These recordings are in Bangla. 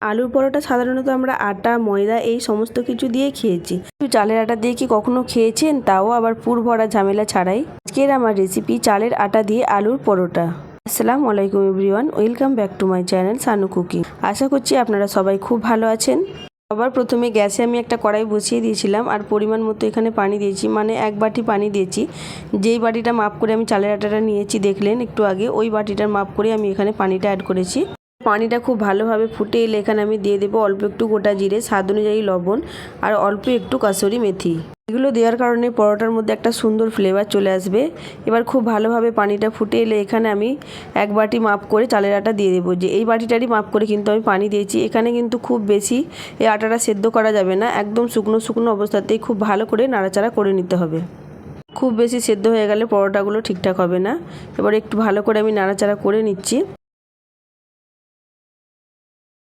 আলুর পরোটা সাধারণত আমরা আটা ময়দা এই সমস্ত কিছু দিয়ে খেয়েছি, কিন্তু চালের আটা দিয়ে কি কখনো খেয়েছেন, তাও আবার পুর ভরা ঝামেলা ছাড়াই? আজকের আমার রেসিপি চালের আটা দিয়ে আলুর পরোটা। আসসালামু আলাইকুম everyone, welcome back to my channel Sanu cooking. আশা করছি আপনারা সবাই খুব ভালো আছেন। সবার প্রথমে গ্যাসে আমি একটা কড়াই বসিয়ে দিয়েছিলাম আর পরিমাণ মতো এখানে পানি দিয়েছি, মানে 1 বাটি পানি দিয়েছি। যেই বাটিটা মাপ করে আমি চালের আটাটা নিয়েছি দেখলেন একটু আগে, ওই বাটিটার মাপ করে আমি এখানে পানিটা অ্যাড করেছি। পানিটা খুব ভালোভাবে ফুটে এলে এখানে আমি দিয়ে দেবো অল্প একটু গোটা জিরে, স্বাদ অনুযায়ী লবণ আর অল্প একটু কাসুরি মেথি। এগুলো দেওয়ার কারণে পরোটার মধ্যে একটা সুন্দর ফ্লেভার চলে আসবে। এবার খুব ভালোভাবে পানিটা ফুটে এলে এখানে আমি 1 বাটি মাপ করে চালের আটা দিয়ে দেবো। যে এই বাটিটারই মাপ করে কিন্তু আমি পানি দিয়েছি। এখানে কিন্তু খুব বেশি এই আটাটা সেদ্ধ করা যাবে না, একদম শুকনো শুকনো অবস্থাতেই খুব ভালো করে নাড়াচাড়া করে নিতে হবে। খুব বেশি সেদ্ধ হয়ে গেলে পরোটাগুলো ঠিকঠাক হবে না। এবার একটু ভালো করে আমি নাড়াচাড়া করে নিচ্ছি।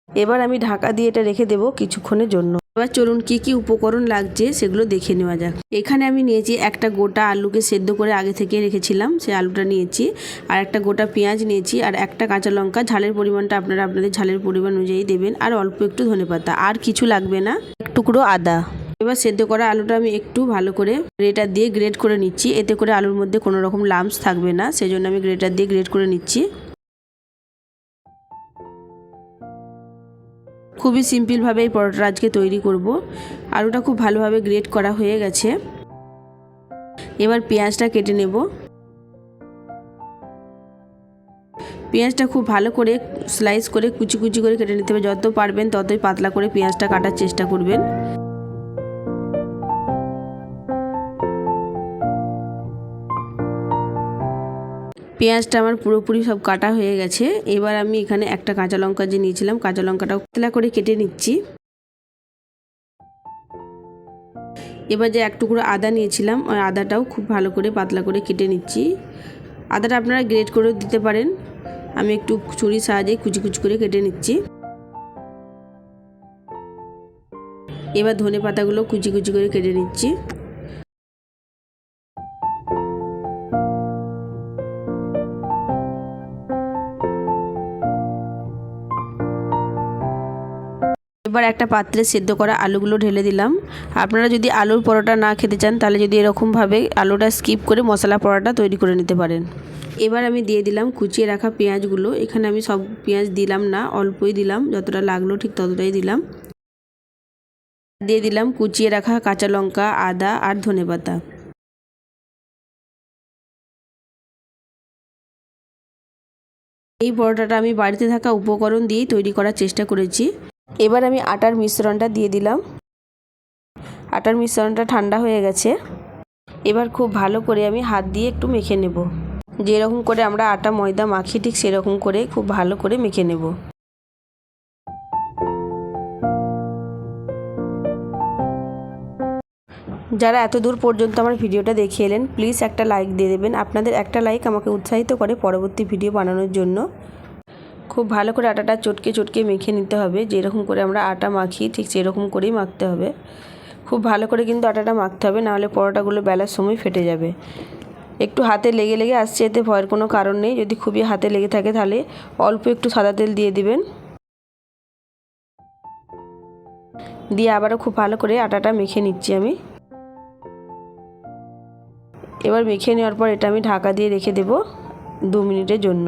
এবার আমি ঢাকা দিয়ে এটা রেখে দেবো কিছুক্ষণের জন্য। এবার চলুন কি কি উপকরণ লাগছে সেগুলো দেখে নেওয়া যাক। এখানে আমি নিয়েছি একটা গোটা আলুকে সেদ্ধ করে আগে থেকে রেখেছিলাম, সেই আলুটা নিয়েছি। আর একটা গোটা পেঁয়াজ নিয়েছি, আর একটা কাঁচা লঙ্কা। ঝালের পরিমাণটা আপনারা আপনাদের ঝালের পরিমাণ অনুযায়ী দেবেন। আর অল্প একটু ধনেপাতা, আর কিছু লাগবে না, এক টুকরো আদা। এবার সেদ্ধ করা আলুটা আমি একটু ভালো করে গ্রেটার দিয়ে গ্রেট করে নিচ্ছি। এতে করে আলুর মধ্যে কোনো রকম লাম্পস থাকবে না, সেজন্য আমি গ্রেটার দিয়ে গ্রেট করে নিচ্ছি। খুবই সিম্পলভাবে এই পরোটা আজকে তৈরি করব। আলুটা খুব ভালোভাবে গ্রেট করা হয়ে গেছে। এবার পেঁয়াজটা কেটে নেব। পেঁয়াজটা খুব ভালো করে স্লাইস করে কুচি কুচি করে কেটে নিতে হবে। যত পারবেন ততই পাতলা করে পেঁয়াজটা কাটার চেষ্টা করবেন। পেঁয়াজটা আমার পুরোপুরি সব কাটা হয়ে গেছে। এবার আমি এখানে একটা কাঁচা লঙ্কা যে নিয়েছিলাম, কাঁচা লঙ্কাটাও পাতলা করে কেটে নিচ্ছি। এবার যে এক টুকরো আদা নিয়েছিলাম, ওই আদাটাও খুব ভালো করে পাতলা করে কেটে নিচ্ছি। আদাটা আপনারা গ্রেট করে দিতে পারেন, আমি একটু ছুরির সাহায্যে কুচি কুচি করে কেটে নিচ্ছি। এবার ধনে পাতাগুলো কুচি কুচি করে কেটে নিচ্ছি। এবার একটা পাত্রে সেদ্ধ করা আলুগুলো ঢেলে দিলাম। আপনারা যদি আলুর পরোটা না খেতে চান, তাহলে যদি এরকমভাবে আলুটা স্কিপ করে মশলা পরোটা তৈরি করে নিতে পারেন। এবার আমি দিয়ে দিলাম কুচিয়ে রাখা পেঁয়াজগুলো। এখানে আমি সব পেঁয়াজ দিলাম না, অল্পই দিলাম, যতটা লাগলো ঠিক ততটাই দিলাম। দিয়ে দিলাম কুচিয়ে রাখা কাঁচা লঙ্কা, আদা আর ধনেপাতা। এই পরোটাটা আমি বাড়িতে থাকা উপকরণ দিয়েই তৈরি করার চেষ্টা করেছি। এবার আমি আটার মিশ্রণটা দিয়ে দিলাম। আটার মিশ্রণটা ঠান্ডা হয়ে গেছে। এবার খুব ভালো করে আমি হাত দিয়ে একটু মেখে নেব। যেরকম করে আমরা আটা ময়দা মাখি ঠিক সেরকম করে খুব ভালো করে মেখে নেব। যারা এত দূর পর্যন্ত আমার ভিডিওটা দেখে এলেন, প্লিজ একটা লাইক দিয়ে দেবেন। আপনাদের একটা লাইক আমাকে উৎসাহিত করে পরবর্তী ভিডিও বানানোর জন্য। খুব ভালো করে আটাটা চটকে চটকে মেখে নিতে হবে। যেরকম করে আমরা আটা মাখি ঠিক সেরকম করেই মাখতে হবে। খুব ভালো করে কিন্তু আটাটা মাখতে হবে, নাহলে পরোটাগুলো বেলার সময় ফেটে যাবে। একটু হাতে লেগে লেগে আসছে, এতে ভয়ের কোনো কারণ নেই। যদি খুবই হাতে লেগে থাকে তাহলে অল্প একটু সাদা তেল দিয়ে দিবেন। দিয়ে আবারও খুব ভালো করে আটাটা মেখে নিচ্ছি আমি। এবার মেখে নেওয়ার পর এটা আমি ঢাকা দিয়ে রেখে দেব 2 মিনিটের জন্য।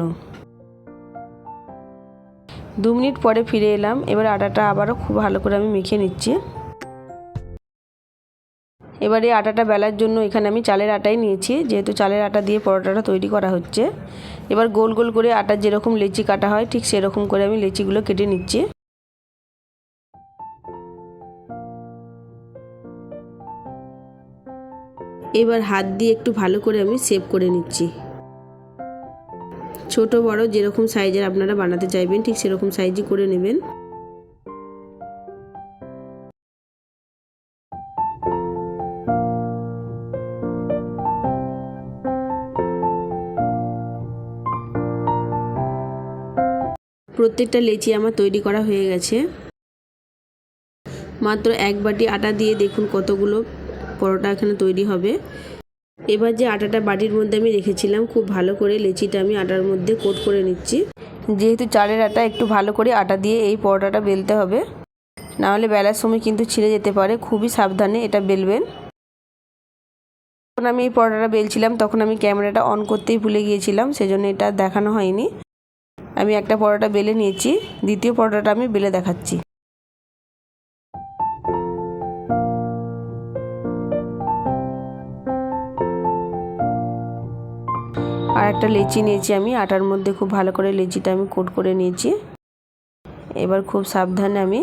2 মিনিট পরে ফিরে এলাম। এবার আটাটা আবারও খুব ভালো করে আমি মেখে নিচ্ছি। এবার এই আটাটা বেলার জন্য এখানে আমি চালের আটাই নিয়েছি, যেহেতু চালের আটা দিয়ে পরোটাটা তৈরি করা হচ্ছে। এবার গোল গোল করে আটার যেরকম লেচি কাটা হয় ঠিক সেরকম করে আমি লেচিগুলো কেটে নিচ্ছি। এবার হাত দিয়ে একটু ভালো করে আমি শেপ করে নিচ্ছি। ছোট বড় যেরকম সাইজের আপনারা বানাতে চাইবেন ঠিক সেরকম সাইজই করে নেবেন। প্রত্যেকটা লেচি আমার তৈরি করা হয়ে গেছে। মাত্র 1 বাটি আটা দিয়ে দেখুন কতগুলো পরোটা এখানে তৈরি হবে। এবার যে আটাটা বাটির মধ্যে আমি রেখেছিলাম, খুব ভালো করে লেচিটা আমি আটার মধ্যে কোট করে নিচ্ছি। যেহেতু চালের আটা, একটু ভালো করে আটা দিয়ে এই পরোটাটা বেলতে হবে, নাহলে বেলার সময় কিন্তু ছিঁড়ে যেতে পারে। খুবই সাবধানে এটা বেলবেন। যখন আমি এই পরোটাটা বেলছিলাম তখন আমি ক্যামেরাটা অন করতেই ভুলে গিয়েছিলাম, সেজন্য এটা দেখানো হয়নি। আমি একটা পরোটা বেলে নিয়েছি, দ্বিতীয় পরোটাটা আমি বেলে দেখাচ্ছি। আর একটা লেচি নিয়েছি আমি, আটার মধ্যে খুব ভালো করে লেচিটা আমি কোট করে নিয়েছি। এবার খুব সাবধানে আমি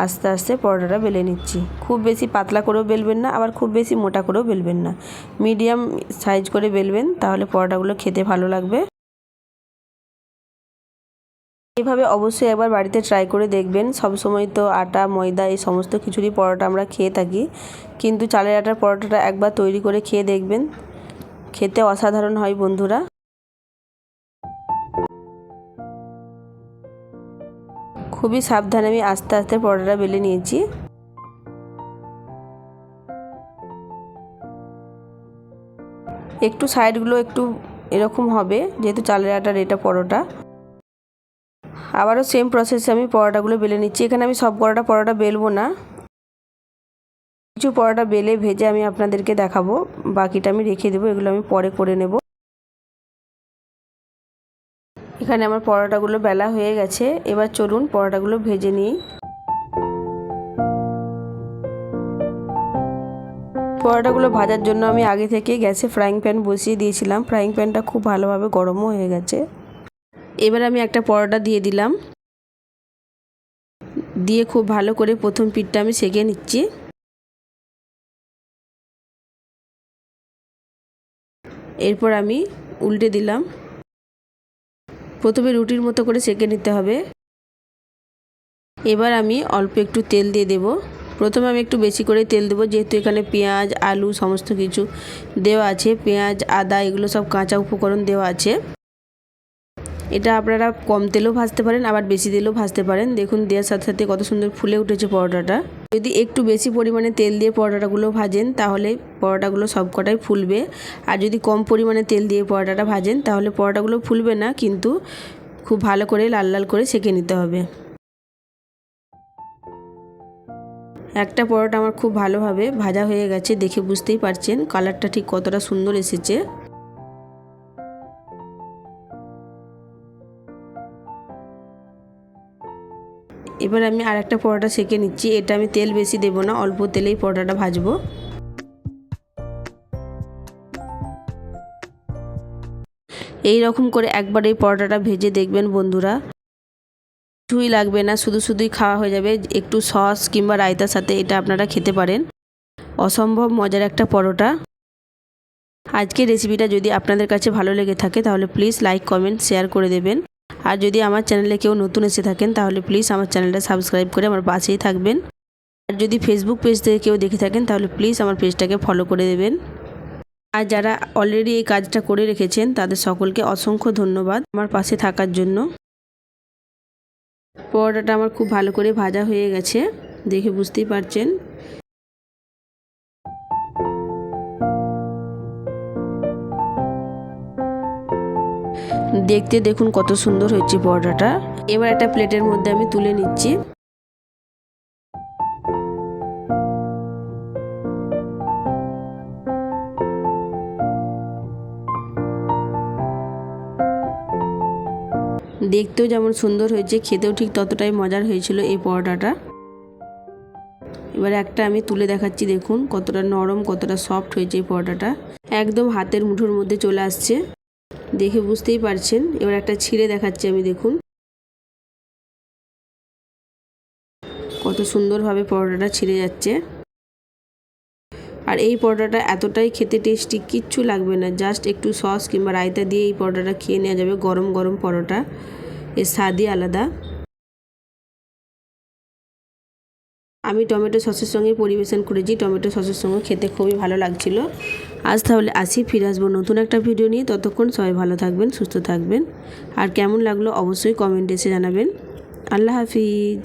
আস্তে আস্তে পরোটাটা বেলে নিচ্ছি। খুব বেশি পাতলা করেও বেলবেন না, আবার খুব বেশি মোটা করেও বেলবেন না, মিডিয়াম সাইজ করে বেলবেন, তাহলে পরোটাগুলো খেতে ভালো লাগবে। এভাবে অবশ্যই একবার বাড়িতে ট্রাই করে দেখবেন। সবসময় তো আটা, ময়দা এই সমস্ত কিছুরই পরোটা আমরা খেয়ে থাকি, কিন্তু চালের আটার পরোটাটা একবার তৈরি করে খেয়ে দেখবেন, খেতে অসাধারণ হয় বন্ধুরা। খুবই সাবধানে আমি আস্তে আস্তে পরোটাটা বেলে নিয়েছি। একটু সাইডগুলো একটু এরকম হবে, যেহেতু চালের আটার এটা পরোটা। আবারও সেম প্রসেসে আমি পরোটাগুলো বেলে নিচ্ছি। এখানে আমি সব পরোটা বেলবো না, কিছু পরোটা বেলে ভেজে আমি আপনাদেরকে দেখাবো, বাকিটা আমি রেখে দেবো, এগুলো আমি পরে করে নেব। এখানে আমার পরোটাগুলো বেলা হয়ে গেছে, এবার চলুন পরোটাগুলো ভেজে নিই। পরোটাগুলো ভাজার জন্য আমি আগে থেকে গ্যাসে ফ্রাইং প্যান বসিয়ে দিয়েছিলাম। ফ্রাইং প্যানটা খুব ভালোভাবে গরমও হয়ে গেছে। এবার আমি একটা পরোটা দিয়ে দিলাম, দিয়ে খুব ভালো করে প্রথম পিঠটা আমি সেঁকে নিচ্ছি। এরপর আমি উল্টে দিলাম। প্রথমে রুটির মতো করে সেঁকে নিতে হবে। এবার আমি অল্প একটু তেল দিয়ে দেব। প্রথমে আমি একটু বেশি করে তেল দেবো, যেহেতু এখানে পেঁয়াজ, আলু সমস্ত কিছু দেওয়া আছে। পেঁয়াজ, আদা এগুলো সব কাঁচা উপকরণ দেওয়া আছে। এটা আপনারা কম তেলেও ভাজতে পারেন, আবার বেশি তেলেও ভাজতে পারেন। দেখুন দেওয়ার সাথে সাথে কত সুন্দর ফুলে উঠেছে পরোটাটা। যদি একটু বেশি পরিমাণে তেল দিয়ে পরোটাগুলো ভাজেন তাহলে পরোটাগুলো সবকটাই ফুলবে, আর যদি কম পরিমাণে তেল দিয়ে পরোটাটা ভাজেন তাহলে পরোটাগুলো ফুলবে না, কিন্তু খুব ভালো করে লাল লাল করে সেঁকে নিতে হবে। একটা পরোটা আমার খুব ভালোভাবে ভাজা হয়ে গেছে, দেখে বুঝতেই পারছেন কালারটা ঠিক কতটা সুন্দর এসেছে। এবার আমি আরেকটা পরোটা সেঁকে নিচ্ছি। এটা আমি তেল বেশি দেব না, অল্প তেলেই পরোটাটা ভাজবো। এই রকম করে একবার এই পরোটাটা ভেজে দেখবেন বন্ধুরা, কিছুই লাগবে না, শুধুই খাওয়া হয়ে যাবে। একটু সস কিংবা রায়তার সাথে এটা আপনারা খেতে পারেন। অসম্ভব মজার একটা পরোটা। আজকের রেসিপিটা যদি আপনাদের কাছে ভালো লেগে থাকে তাহলে প্লিজ লাইক, কমেন্ট, শেয়ার করে দেবেন। আর যদি আমার চ্যানেলে কেউ নতুন এসে থাকেন তাহলে প্লিজ আমার চ্যানেলটা সাবস্ক্রাইব করে আমার পাশেই থাকবেন। আর যদি ফেসবুক পেজ থেকে কেউ দেখে থাকেন তাহলে প্লিজ আমার পেজটাকে ফলো করে দেবেন। আর যারা অলরেডি এই কাজটা করে রেখেছেন তাদের সকলকে অসংখ্য ধন্যবাদ আমার পাশে থাকার জন্য। পরোটাটা আমার খুব ভালো করে ভাজা হয়ে গেছে, দেখে বুঝতেই পারছেন। দেখতে দেখুন কত সুন্দর হয়েছে পরোটাটা। এবার একটা প্লেটের মধ্যে আমি তুলে নিচ্ছি। দেখতেও যেমন সুন্দর হয়েছে, খেতেও ঠিক ততটাই মজার হয়েছিল এই পরোটাটা। এবার একটা আমি তুলে দেখাচ্ছি, দেখুন কতটা নরম, কতটা সফট হয়েছে এই পরোটাটা। একদম হাতের মুঠোর মধ্যে চলে আসছে, দেখে বুঝতেই পারছেন। এবার একটা ছিঁড়ে দেখাচ্ছি আমি, দেখুন কত সুন্দরভাবে পরোটাটা ছিঁড়ে যাচ্ছে। আর এই পরোটাটা এতটাই খেতে টেস্টি, কিচ্ছু লাগবে না, জাস্ট একটু সস কিংবা রায়তা দিয়ে এই পরোটাটা খেয়ে নেওয়া যাবে। গরম গরম পরোটা, এর স্বাদই আলাদা। আমি টমেটো সসের সঙ্গে পরিবেশন করেছি, টমেটো সসের সঙ্গে খেতে খুবই ভালো লাগছিল। আজ তাহলে আসি, ফিরে আসবো নতুন একটা ভিডিও নিয়ে। ততক্ষণ সবাই ভালো থাকবেন, সুস্থ থাকবেন। আর কেমন লাগলো অবশ্যই কমেন্টে এসে জানাবেন। আল্লাহ হাফিজ।